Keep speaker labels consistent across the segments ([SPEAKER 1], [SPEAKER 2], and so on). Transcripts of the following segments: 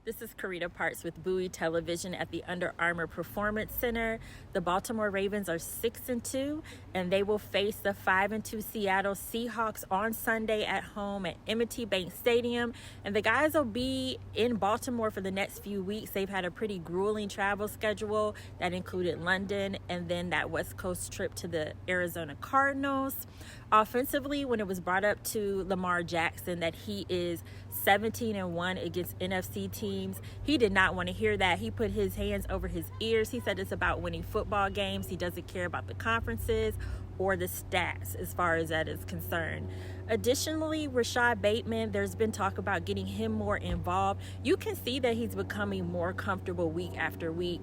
[SPEAKER 1] This is Carita Parts with Bowie Television at the Under Armour Performance Center. The Baltimore Ravens are 6-2, and they will face the 5-2 Seattle Seahawks on Sunday at home at M&T Bank Stadium. And the guys will be in Baltimore for the next few weeks. They've had a pretty grueling travel schedule that included London and then that West Coast trip to the Arizona Cardinals. Offensively, when it was brought up to Lamar Jackson that he is 17-1 against NFC teams, he did not want to hear that. He put his hands over his ears. He said it's about winning football games. He doesn't care about the conferences or the stats as far as that is concerned. Additionally, Rashad Bateman, there's been talk about getting him more involved. You can see that he's becoming more comfortable week after week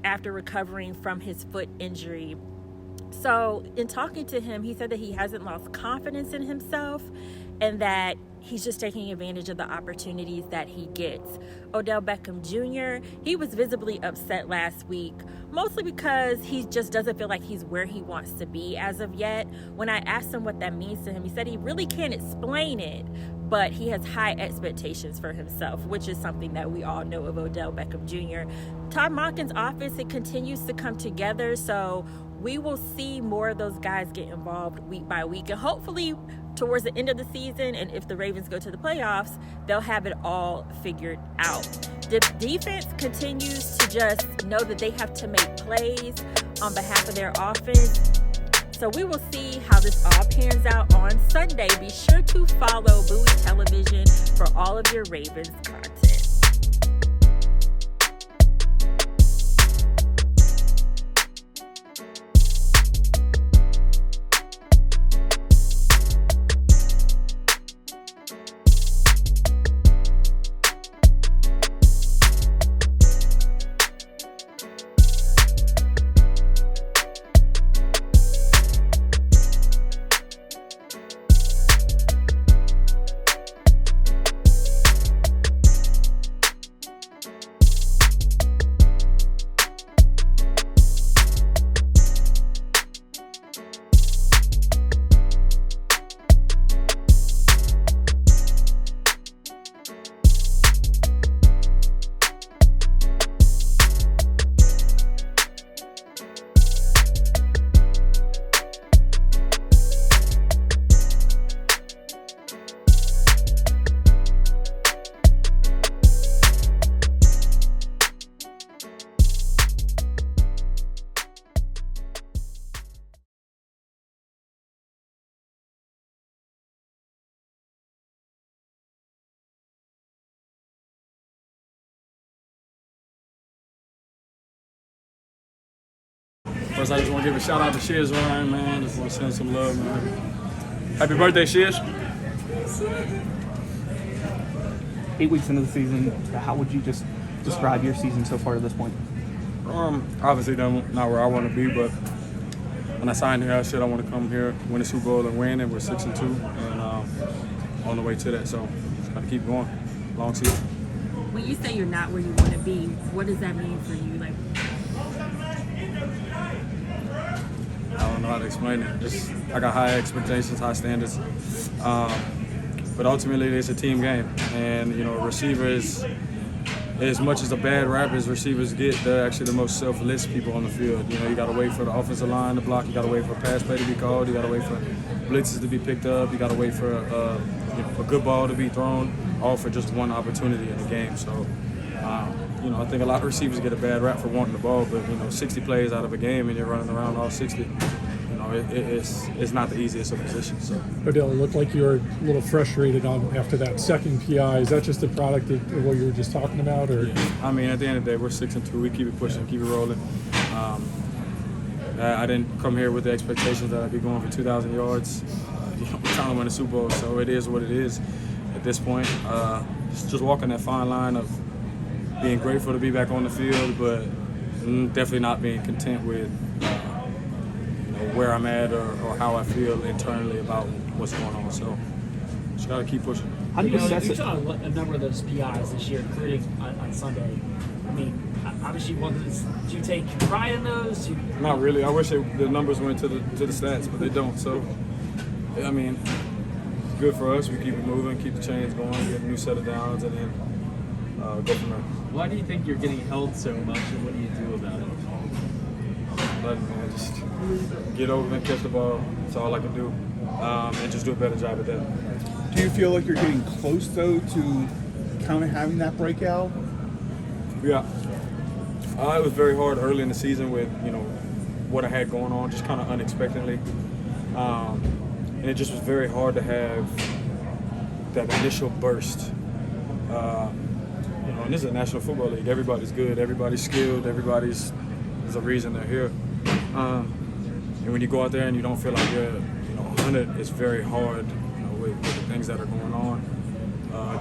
[SPEAKER 1] after recovering from his foot injury. So in talking to him, he said that he hasn't lost confidence in himself and that he's just taking advantage of the opportunities that he gets. Odell Beckham Jr., he was visibly upset last week, mostly because he just doesn't feel like he's where he wants to be as of yet. When I asked him what that means to him, he said he really can't explain it, but he has high expectations for himself, which is something that we all know of Odell Beckham Jr. Todd Monken's offense, it continues to come together, so we will see more of those guys get involved week by week. And hopefully towards the end of the season, and if the Ravens go to the playoffs, they'll have it all figured out. The defense continues to just know that they have to make plays on behalf of their offense. So we will see how this all pans out on Sunday. Be sure to follow Bowie Television for all of your Ravens content.
[SPEAKER 2] First, I just want to give a shout out to Shiz Ryan, man. Just want to send some love, man. Happy birthday, Shiz.
[SPEAKER 3] 8 weeks into the season, how would you just describe your season so far to this point?
[SPEAKER 2] Obviously, not where I want to be, but when I signed here, I said I want to come here, win the Super Bowl, and win. And we're 6-2, and on the way to that. So just got to keep going. Long season.
[SPEAKER 1] When you say you're not where you want to be, what does that mean for you? Like,
[SPEAKER 2] I don't know how to explain it. I got high expectations, high standards, but ultimately it's a team game. And receivers, as much as a bad rap as receivers get, they're actually the most selfless people on the field. You got to wait for the offensive line to block. You got to wait for a pass play to be called. You got to wait for blitzes to be picked up. You got to wait for a good ball to be thrown, all for just one opportunity in the game. So. I think a lot of receivers get a bad rap for wanting the ball, but 60 plays out of a game and you're running around all 60. It's not the easiest of positions. So.
[SPEAKER 4] Odell, it looked like you were a little frustrated after that second PI. Is that just a product of what you were just talking about, or?
[SPEAKER 2] Yeah. I mean, at the end of the day, we're 6-2. We keep it pushing, keep it rolling. I didn't come here with the expectations that I'd be going for 2,000 yards. We're trying to win a Super Bowl, so it is what it is at this point. Just walking that fine line of being grateful to be back on the field, but definitely not being content with where I'm at or how I feel internally about what's going on. So just got to keep pushing.
[SPEAKER 3] How do you assess
[SPEAKER 5] You
[SPEAKER 3] it?
[SPEAKER 5] saw a number of those PIs this year, including on Sunday. I mean, obviously, do you take pride in those?
[SPEAKER 2] Not really. I wish the numbers went to the stats, but they don't. So, I mean, good for us. We keep it moving, keep the chains going, get a new set of downs, and then go from there.
[SPEAKER 6] Why do you think you're getting held so much, and what do you do about it?
[SPEAKER 2] Nothing, man. Just get over and catch the ball. That's all I can do, and just do a better job at that.
[SPEAKER 7] Do you feel like you're getting close, though, to kind of having that breakout?
[SPEAKER 2] Yeah. It was very hard early in the season with, what I had going on, just kind of unexpectedly. And it just was very hard to have that initial burst. And this is a National Football League. Everybody's good, everybody's skilled, there's a reason they're here. And when you go out there and you don't feel like you're, 100, it's very hard, with the things that are going on,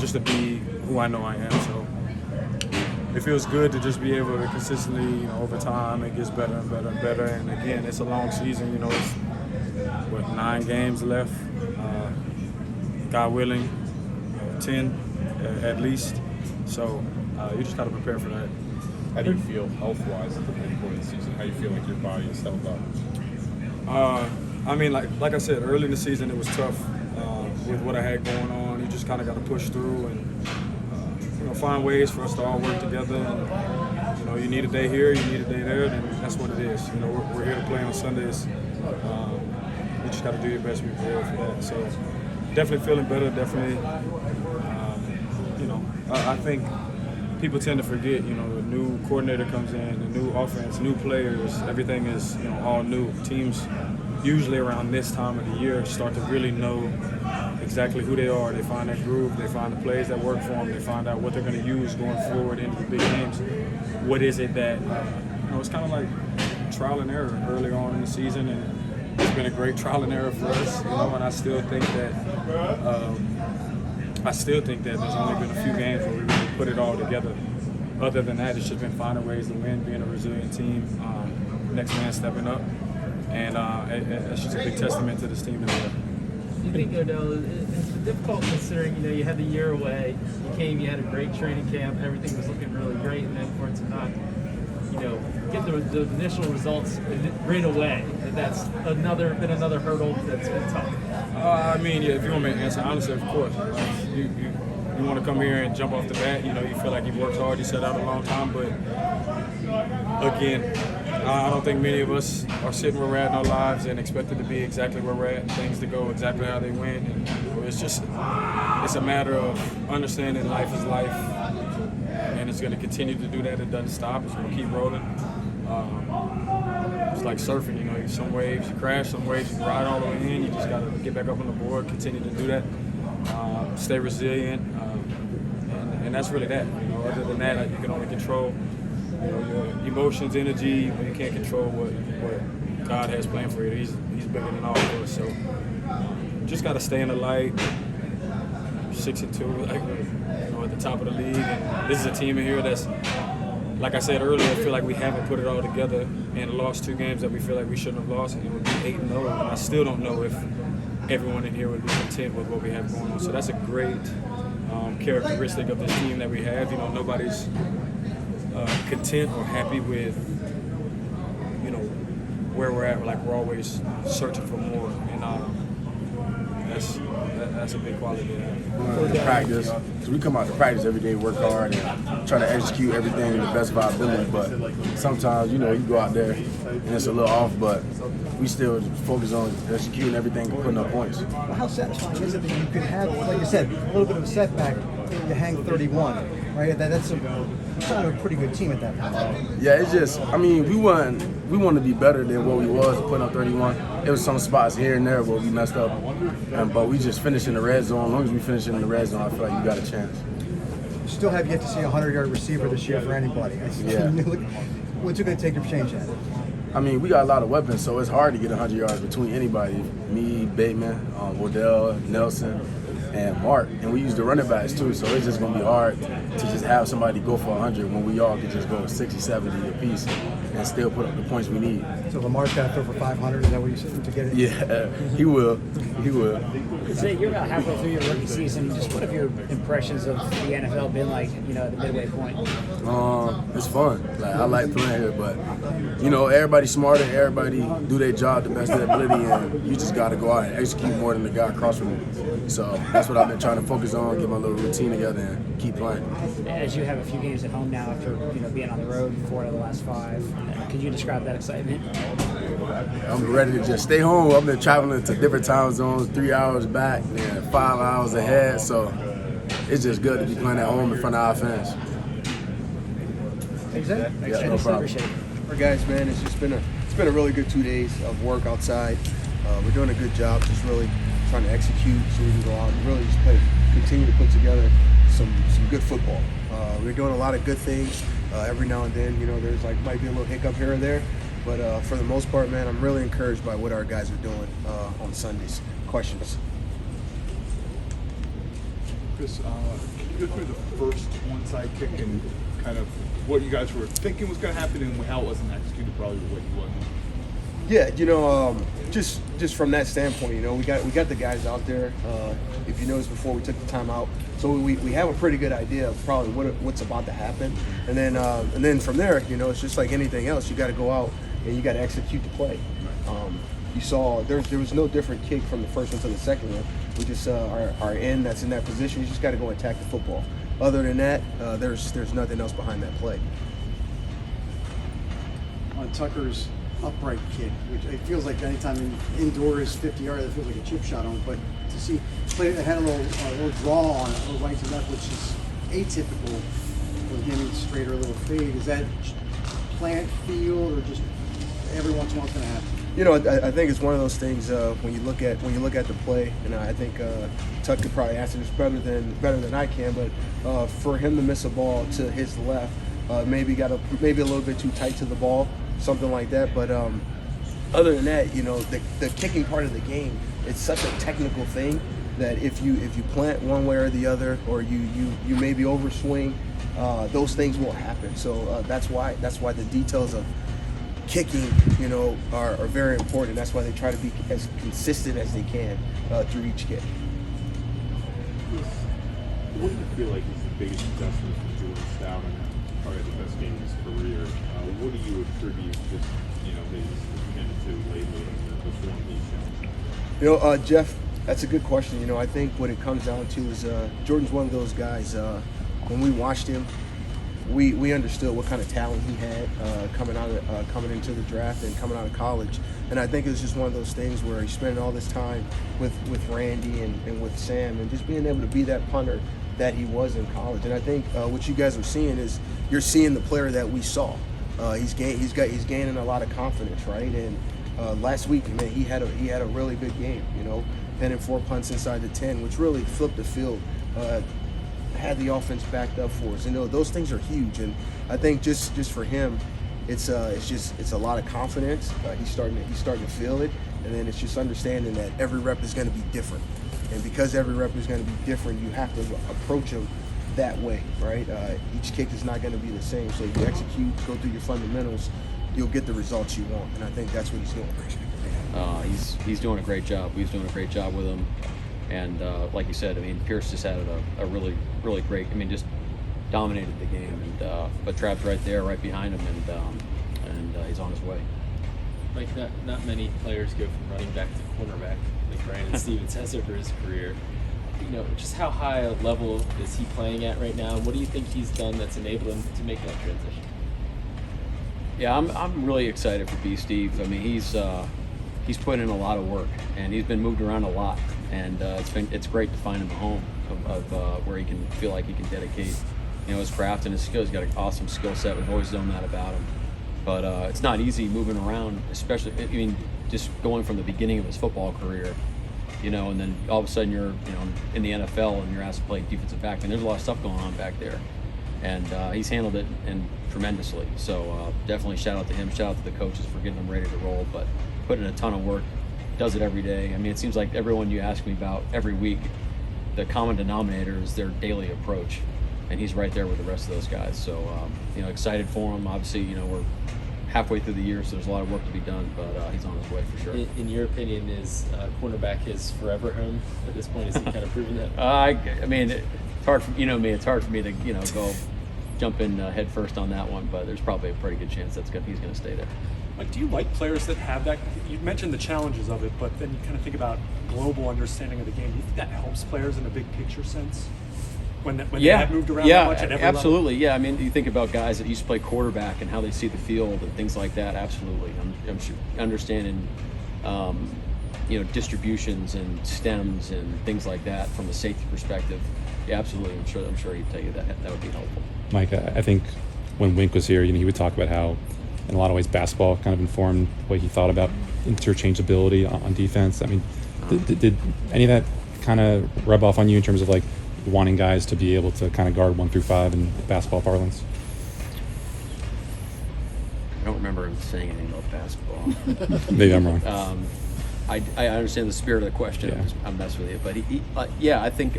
[SPEAKER 2] just to be who I know I am. So it feels good to just be able to consistently, over time, it gets better and better and better. And again, it's a long season. It's 9 games left. God willing, 10 at least. So you just got to prepare for that.
[SPEAKER 8] How do you feel health-wise at the point of the season? How do you feel like your body is held up?
[SPEAKER 2] Like I said, early in the season it was tough with what I had going on. You just kind of got to push through and find ways for us to all work together. And, you need a day here, you need a day there, and that's what it is. We're here to play on Sundays. You just got to do your best to be prepared for that. So definitely feeling better. Definitely, I think people tend to forget. A new coordinator comes in, a new offense, new players. Everything is all new. Teams usually around this time of the year start to really know exactly who they are. They find that groove. They find the plays that work for them. They find out what they're going to use going forward into the big games. What is it that it's kind of like trial and error early on in the season, and it's been a great trial and error for us. And I still think that there's only been a few games where we really put it all together. Other than that, it's just been finding ways to win, being a resilient team, next man stepping up, and it's just a big testament to this team that we have.
[SPEAKER 6] Do you think, Odell, it's been difficult considering, you had the year away, you came, you had a great training camp, everything was looking really great, and then for it to not, get the initial results right away, that's been another hurdle that's been tough.
[SPEAKER 2] If you want me to answer honestly, of course. You want to come here and jump off the bat, you feel like you've worked hard, you set out a long time, but again, I don't think many of us are sitting where we're at in our lives and expected to be exactly where we're at, things to go exactly how they went. And it's a matter of understanding life is life, and it's going to continue to do that. It doesn't stop. It's going to keep rolling. It's like surfing, some waves you crash, some waves you ride all the way in. You just got to get back up on the board, continue to do that, stay resilient, and that's really that. Other than that, you can only control your emotions, energy, but you can't control what God has planned for you. He's bigger than all of us. So just got to stay in the light. 6-2, at the top of the league. And this is a team in here that's, like I said earlier, I feel like we haven't put it all together and lost 2 games that we feel like we shouldn't have lost. And it would be 8-0. And I still don't know if everyone in here would be content with what we have going on. So that's a great characteristic of this team that we have. Nobody's content or happy with where we're at. We're always searching for more, and that's a big quality to have.
[SPEAKER 9] Practice, because we come out to practice every day, work hard, and try to execute everything in the best of our ability. But sometimes, you go out there and it's a little off, but we still focus on executing everything and putting up points.
[SPEAKER 10] Well, how satisfying is it that you could have, like you said, a little bit of a setback, you hang 31, right? That's a pretty good team at that point.
[SPEAKER 9] Yeah, it's just, we want to be better than what we was putting up 31. It was some spots here and there where we messed up, but we just finished in the red zone. As long as we finish in the red zone, I feel like you got a chance.
[SPEAKER 10] Still have yet to see a 100-yard receiver this year for anybody.
[SPEAKER 9] Yeah.
[SPEAKER 10] What's it going to take to change that?
[SPEAKER 9] We got a lot of weapons, so it's hard to get 100 yards between anybody. Me, Bateman, Odell, Nelson, and Mark. And we use the running backs too, so it's just going to be hard to just have somebody go for 100 when we all can just go 60, 70 apiece and still put up the points we need.
[SPEAKER 10] So Lamar's got to throw for 500, is that what you said to get it?
[SPEAKER 9] Yeah, he will. He will.
[SPEAKER 5] So you're about halfway through your rookie season. Just what have your impressions of the NFL been like, at the midway point?
[SPEAKER 9] It's fun. Like, I like playing here, but everybody's smarter. Everybody do their job the best of their ability, and you just got to go out and execute more than the guy across from you. So that's what I've been trying to focus on, get my little routine together, and keep playing.
[SPEAKER 5] As you have a few games at home now after being on the road 4 out of the last 5, could you describe that excitement?
[SPEAKER 9] I'm ready to just stay home. I've been traveling to different time zones, 3 hours back and 5 hours ahead. So it's just good to be playing at home in front of our fans.
[SPEAKER 5] Thanks, Zach.
[SPEAKER 9] Yeah, no problem.
[SPEAKER 5] Appreciate it.
[SPEAKER 11] Our guys, man, it's been a really good 2 days of work outside. We're doing a good job, just really trying to execute so we can go out and really just continue to put together some good football. We're doing a lot of good things. Every now and then, there's might be a little hiccup here or there. But for the most part, man, I'm really encouraged by what our guys are doing on Sundays. Questions?
[SPEAKER 7] Chris, can you go through the first onside kick and kind of what you guys were thinking was going to happen and how it wasn't executed, probably what you wanted?
[SPEAKER 11] Yeah, just from that standpoint, we got the guys out there. If you noticed before, we took the time out, so we have a pretty good idea of probably what's about to happen, and then from there, it's just like anything else. You got to go out and you got to execute the play. You saw there was no different kick from the first one to the second one. We just our end that's in that position. You just got to go attack the football. Other than that, there's nothing else behind that play.
[SPEAKER 10] On Tucker's upright kick, which it feels like anytime indoors 50 yards, it feels like a chip shot on it. But to see play, it had a little draw on it, a little right to left, which is atypical for him, straight or a little fade. Is that plant field or just every once in a while it's going to happen?
[SPEAKER 11] I think it's one of those things when you look at the play, and I think Tuck could probably answer this better than I can. But for him to miss a ball to his left, maybe a little bit too tight to the ball, something like that. But other than that, the kicking part of the game, it's such a technical thing that if you plant one way or the other, or you maybe overswing, those things will happen. So that's why the details of kicking, are very important. That's why they try to be as consistent as they can through each kick.
[SPEAKER 8] What do you feel like is the biggest adjustment for Jordan Stout and probably the best game of his career? What do you attribute just, him to lately and the form he's shown?
[SPEAKER 11] Jeff, that's a good question. I think what it comes down to is Jordan's one of those guys. When we watched him, we understood what kind of talent he had coming into the draft and coming out of college. And I think it was just one of those things where he's spending all this time with Randy and with Sam, and just being able to be that punter that he was in college. And I think what you guys are seeing is you're seeing the player that we saw. He's gaining a lot of confidence, right? And last week, man, he had a really good game. 10 and 4 punts inside the 10, which really flipped the field. Had the offense backed up for us. Those things are huge, and I think just for him, it's a lot of confidence. He's starting to feel it, and then it's just understanding that every rep is going to be different, and because every rep is going to be different, you have to approach them that way, right? Each kick is not going to be the same, so you execute, go through your fundamentals, you'll get the results you want, and I think that's what he's doing.
[SPEAKER 12] He's doing a great job. He's doing a great job with him. And like you said, Pierce just had a really, really great, just dominated the game. And but Trav's right there, right behind him, and he's on his way.
[SPEAKER 6] Mike, not many players go from running back to cornerback like Brandon Stevens has over his career. Just how high a level is he playing at right now? What do you think he's done that's enabled him to make that transition?
[SPEAKER 12] Yeah, I'm really excited for B. Steve. He's put in a lot of work, and he's been moved around a lot, and it's great to find him a home of where he can feel like he can dedicate his craft and his skills. He's got an awesome skill set. We've always known that about him, but it's not easy moving around, especially just going from the beginning of his football career, and then all of a sudden you're in the NFL and you're asked to play defensive back, and there's a lot of stuff going on back there, and he's handled it and tremendously. So definitely shout out to him, shout out to the coaches for getting him ready to roll, but put in a ton of work, does it every day. It seems like everyone you ask me about every week, the common denominator is their daily approach, and he's right there with the rest of those guys. So excited for him. Obviously, we're halfway through the year, so there's a lot of work to be done, but he's on his way for sure.
[SPEAKER 6] In your opinion, is cornerback his forever home at this point? Is he kind of proven that?
[SPEAKER 12] I mean, it's hard for me. It's hard for me to go jump in head first on that one, but there's probably a pretty good chance he's going to stay there.
[SPEAKER 13] Like, do you like players that have that? You mentioned the challenges of it, but then you kind of think about global understanding of the game. Do you think that helps players in a big picture sense? When they have moved around that much at every
[SPEAKER 12] absolutely.
[SPEAKER 13] level?
[SPEAKER 12] Yeah, I mean, you think about guys that used to play quarterback and how they see the field and things like that. Absolutely, I'm sure understanding, distributions and stems and things like that from a safety perspective. Yeah, absolutely. I'm sure he'd tell you that would be helpful.
[SPEAKER 14] Mike, I think when Wink was here, he would talk about how, in a lot of ways, basketball kind of informed what he thought about interchangeability on defense. I mean, did any of that kind of rub off on you in terms of like wanting guys to be able to kind of guard 1 through 5 in basketball parlance?
[SPEAKER 12] I don't remember him saying anything about basketball.
[SPEAKER 14] Maybe I'm wrong.
[SPEAKER 12] I understand the spirit of the question.
[SPEAKER 14] Yeah.
[SPEAKER 12] I'm messing with you, but I think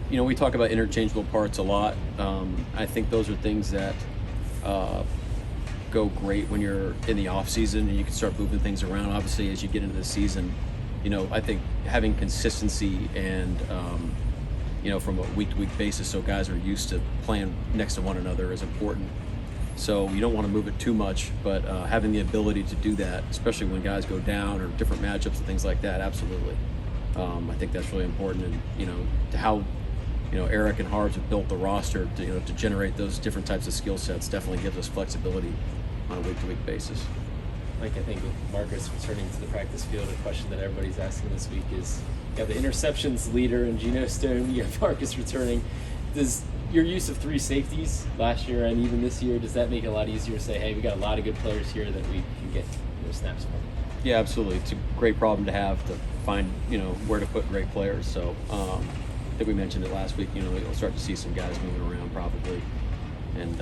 [SPEAKER 12] we talk about interchangeable parts a lot. I think those are things that go great when you're in the off season and you can start moving things around. Obviously, as you get into the season, I think having consistency and from a week-to-week basis, so guys are used to playing next to one another, is important. So you don't want to move it too much, but having the ability to do that, especially when guys go down or different matchups and things like that, absolutely. I think that's really important, and to how Eric and Harves have built the roster to generate those different types of skill sets definitely gives us flexibility on a week-to-week basis.
[SPEAKER 6] Like, I think with Marcus returning to the practice field, a question that everybody's asking this week is, you have the interceptions leader in Geno Stone, you have Marcus returning. Does your use of 3 safeties last year and even this year, does that make it a lot easier to say, hey, we got a lot of good players here that we can get snaps from?
[SPEAKER 12] Yeah, absolutely. It's a great problem to have, to find where to put great players. So I think we mentioned it last week. You'll start to see some guys moving around probably, and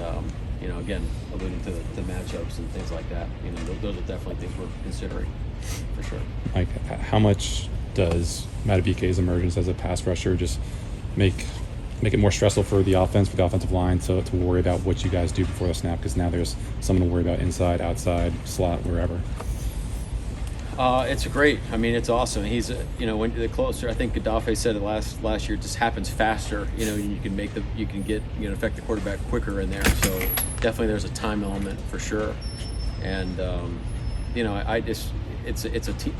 [SPEAKER 12] again, alluding to the matchups and things like that. Those are definitely things we're considering for sure.
[SPEAKER 14] Mike, how much does Madubuike's emergence as a pass rusher just make it more stressful for the offense, for the offensive line to worry about what you guys do before the snap? Because now there's someone to worry about inside, outside, slot, wherever.
[SPEAKER 12] It's great. I mean, it's awesome. He's, when the closer, I think Gaddafi said it last year, it just happens faster. You can get affect the quarterback quicker in there. So definitely there's a time element for sure. And it's a team.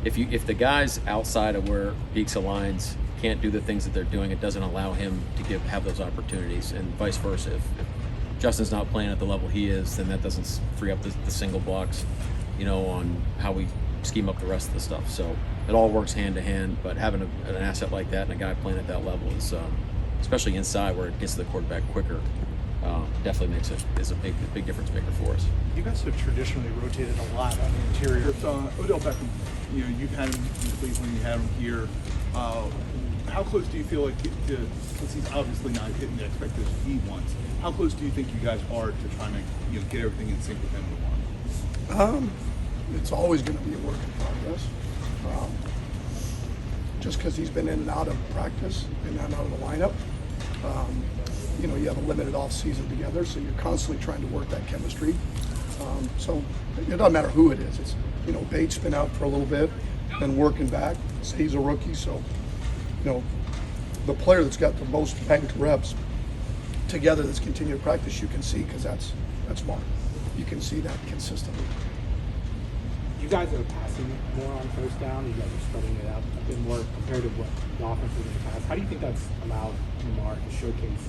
[SPEAKER 12] If the guys outside of where Beeks aligns can't do the things that they're doing, it doesn't allow him to have those opportunities, and vice versa. If Justin's not playing at the level he is, then that doesn't free up the single blocks, on how we scheme up the rest of the stuff. So it all works hand to hand, but having an asset like that and a guy playing at that level is, especially inside where it gets to the quarterback quicker, definitely is a big difference maker for us.
[SPEAKER 7] You guys have traditionally rotated a lot on the interior. Odell Beckham, you've had him in Cleveland, you had him here. How close do you feel like, since he's obviously not hitting the expectations he wants, how close do you think you guys are to trying to get everything in sync with him?
[SPEAKER 15] It's always going to be a work in progress. Just because he's been in and out of practice and out of the lineup, you have a limited off season together, so you're constantly trying to work that chemistry. So it doesn't matter who it is. It's Bates been out for a little bit, then working back. He's a rookie, so the player that's got the most banked reps together that's continued practice, you can see, because that's Mark. You can see that consistently.
[SPEAKER 3] You guys are passing more on first down. You guys are spreading it out a bit more compared to what the offense was in the past. How do you think that's allowed Lamar to showcase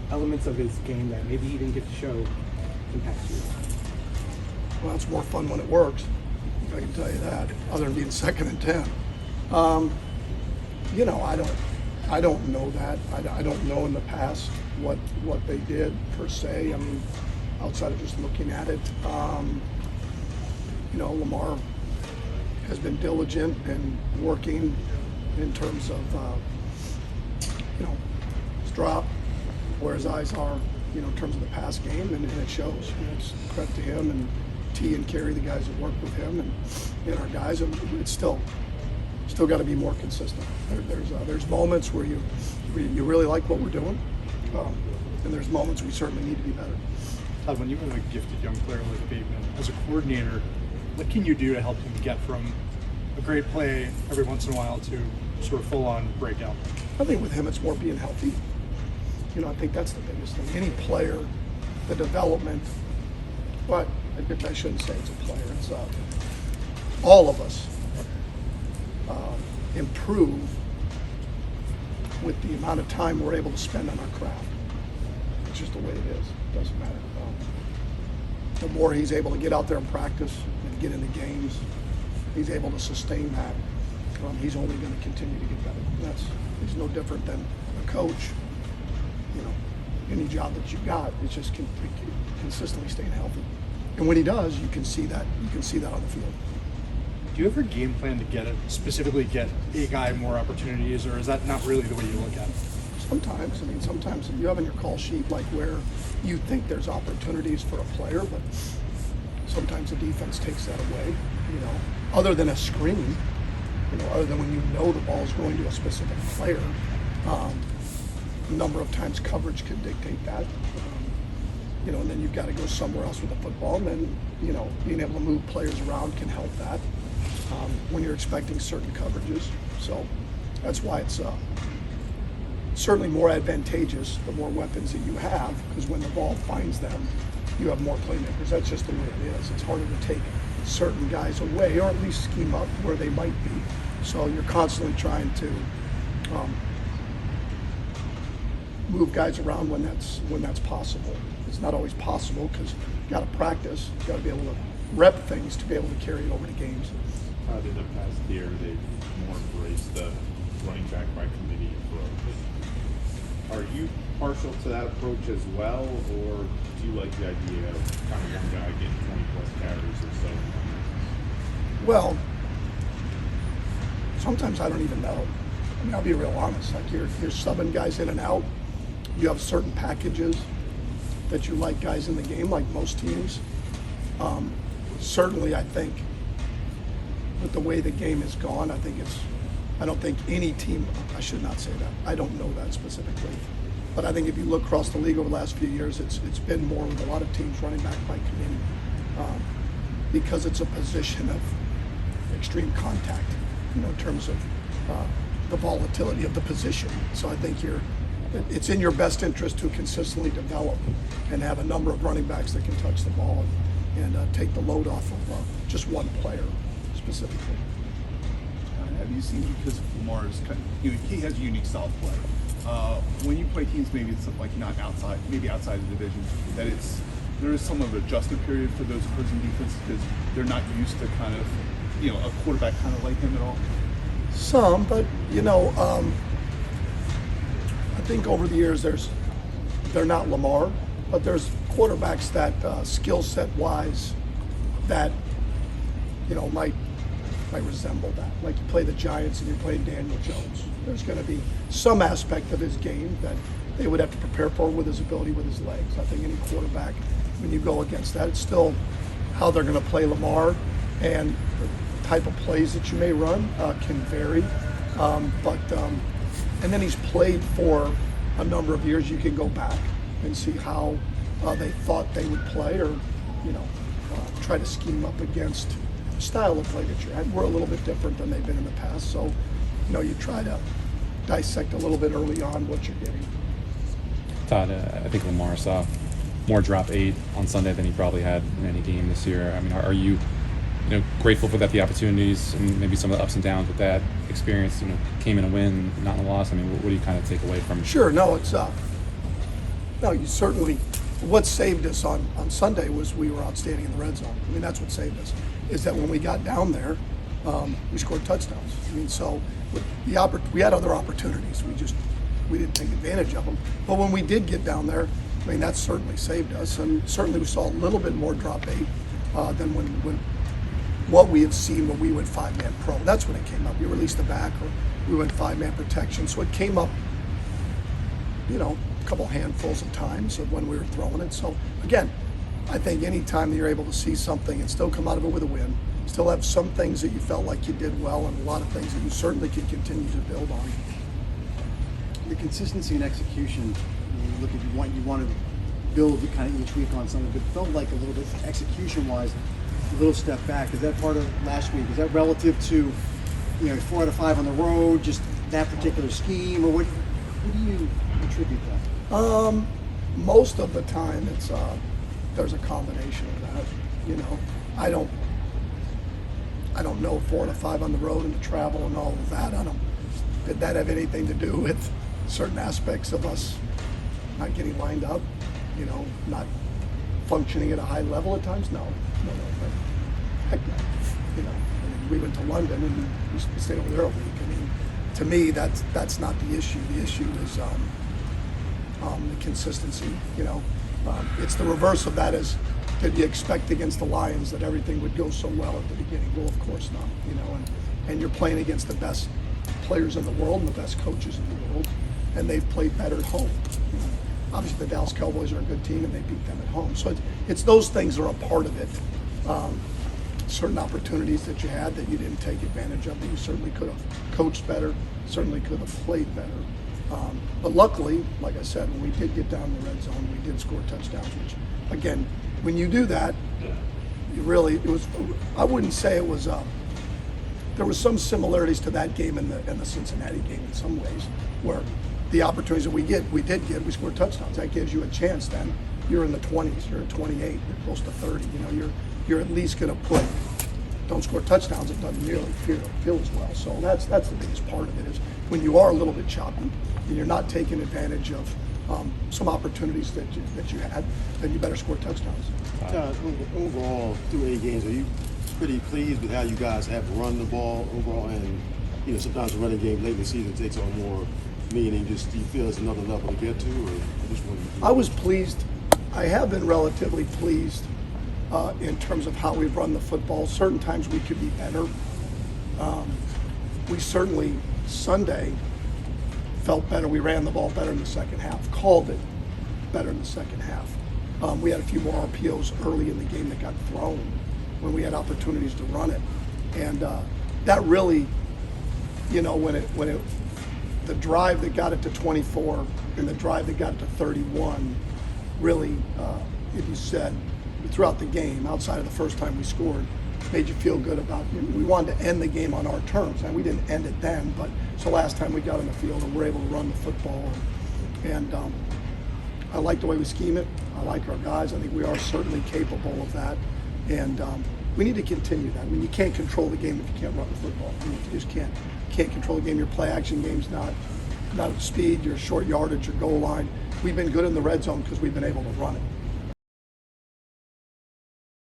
[SPEAKER 3] elements of his game that maybe he didn't get to show in past years?
[SPEAKER 15] Well, it's more fun when it works. I can tell you that. Other than being 2nd and 10, I don't know that. I don't know in the past what they did per se. I mean, outside of just looking at it. Lamar has been diligent and working in terms of, his drop, where his eyes are, in terms of the pass game, and it shows. It's credit to him and T and Kerry, the guys that work with him, and our guys. And it's still got to be more consistent. There's moments where you really like what we're doing, and there's moments we certainly need to be better.
[SPEAKER 16] Todd, when you have a gifted young player like Bateman, as a coordinator, what can you do to help him get from a great play every once in a while to sort of full-on breakout?
[SPEAKER 15] I think with him, it's more being healthy. You know, I think that's the biggest thing. Any player, the development, but I shouldn't say it's a player. It's all of us improve with the amount of time we're able to spend on our craft. It's just the way it is. It doesn't matter. The more he's able to get out there and practice and get into games, he's able to sustain that. He's only going to continue to get better. He's no different than a coach. You know, any job that you've got, it's just consistently staying healthy. And when he does, you can see that. You can see that on the field.
[SPEAKER 16] Do you ever game plan to specifically get a guy more opportunities, or is that not really the way you look at it?
[SPEAKER 15] Sometimes. I mean, sometimes you have on your call sheet like where you think there's opportunities for a player, but sometimes the defense takes that away. You know, other than a screen, you know, other than when you know the ball is going to a specific player, a number of times coverage could dictate that. You know, and then you've got to go somewhere else with the football, and then, you know, being able to move players around can help that when you're expecting certain coverages. So that's why it's certainly more advantageous the more weapons that you have, because when the ball finds them, you have more playmakers. That's just the way it is. It's harder to take certain guys away, or at least scheme up where they might be. So you're constantly trying to move guys around when that's possible. It's not always possible because you got to practice. You got to be able to rep things to be able to carry it over to games.
[SPEAKER 8] In the past year, they've more embraced the running back by committee approach. Are you partial to that approach as well, or do you like the idea of kind of one guy getting 20+ carries or so?
[SPEAKER 15] Well, sometimes I don't even know. I mean, I'll be real honest. Like you're subbing guys in and out. You have certain packages that you like guys in the game, like most teams. Certainly, I think with the way the game has gone, I don't think any team, I should not say that. I don't know that specifically. But I think if you look across the league over the last few years, it's been more with a lot of teams running back by committee because it's a position of extreme contact, you know, in terms of the volatility of the position. So I think it's in your best interest to consistently develop and have a number of running backs that can touch the ball and take the load off of just one player specifically.
[SPEAKER 7] Have you seen, because Lamar's he has a unique style of play. When you play teams, maybe it's like not outside, maybe outside the division, that there is some of an adjustment period for those opposing defenses because they're not used to kind of, you know, a quarterback kind of like him at all.
[SPEAKER 15] Some, but you know, I think over the years they're not Lamar, but there's quarterbacks that skill set wise that, you know, might resemble that. Like you play the Giants and you're playing Daniel Jones. There's going to be some aspect of his game that they would have to prepare for with his ability with his legs. I think any quarterback, when you go against that, it's still how they're going to play Lamar, and the type of plays that you may run can vary. And then he's played for a number of years. You can go back and see how they thought they would play, or, you know, try to scheme up against the style of play that you're at. We're a little bit different than they've been in the past, so, you know, you try to dissect a little bit early on what you're getting.
[SPEAKER 14] Todd, I think Lamar saw more drop 8 on Sunday than he probably had in any game this year. I mean, are you grateful for that, the opportunities and maybe some of the ups and downs with that experience, came in a win, not in a loss? I mean, what do you kind of take away from it?
[SPEAKER 15] Sure, no, it's you certainly, what saved us on Sunday was we were outstanding in the red zone. I mean, that's what saved us, is that when we got down there, we scored touchdowns. I mean, so we had other opportunities. We didn't take advantage of them. But when we did get down there, I mean, that certainly saved us. And certainly we saw a little bit more drop 8 than when what we had seen when we went 5-man pro. That's when it came up. We released the back, or we went 5-man protection. So it came up, a couple handfuls of times of when we were throwing it. So again, I think any time that you're able to see something and still come out of it with a win, still have some things that you felt like you did well, and a lot of things that you certainly can continue to build on.
[SPEAKER 10] The consistency and execution, you look at you wanted build kind of each week on something, but it felt like a little bit execution-wise, a little step back. Is that part of last week? Is that relative to, 4 out of 5 on the road, just that particular scheme, or what do you attribute that?
[SPEAKER 15] Most of the time, it's there's a combination of that. I don't know 4 out of 5 on the road and the travel and all of that. Did that have anything to do with certain aspects of us not getting lined up? Not functioning at a high level at times? No. But heck no. We went to London and we stayed over there a week. To me, that's not the issue. The issue is the consistency. It's the reverse of that. Is did you expect against the Lions that everything would go so well at the beginning? Well, of course not. And you're playing against the best players in the world and the best coaches in the world, and they've played better at home. Obviously, the Dallas Cowboys are a good team, and they beat them at home. So it's those things that are a part of it. Certain opportunities that you had that you didn't take advantage of, that you certainly could have coached better, certainly could have played better. But luckily, like I said, when we did get down the red zone, we did score touchdowns, which, again, when you do that, I wouldn't say it was, there was some similarities to that game and the Cincinnati game in some ways, where the opportunities that we did get, we scored touchdowns. That gives you a chance then. You're in the 20s, you're at 28, you're close to 30, you're at least going to don't score touchdowns, it doesn't nearly feel as well. So that's the biggest part of it, is when you are a little bit choppy and you're not taking advantage of some opportunities that you had, then you better score touchdowns.
[SPEAKER 17] Overall, through 8 games, are you pretty pleased with how you guys have run the ball overall? And sometimes the running game late in the season takes on more meaning. Do you feel there's another level to get to, or just one?
[SPEAKER 15] I was pleased. I have been relatively pleased in terms of how we've run the football. Certain times we could be better. We certainly, Sunday, felt better. We ran the ball better in the second half, called it better in the second half. We had a few more RPOs early in the game that got thrown when we had opportunities to run it. And that really, the drive that got it to 24 and the drive that got it to 31 really, if you said, throughout the game, outside of the first time we scored, made you feel good about it. We wanted to end the game on our terms, and we didn't end it then, but it's the last time we got on the field and we're able to run the football. And I like the way we scheme it. I like our guys. I think we are certainly capable of that. And we need to continue that. You can't control the game if you can't run the football. You just can't control the game. Your play action game's not at speed, your short yardage, your goal line. We've been good in the red zone because we've been able to run it.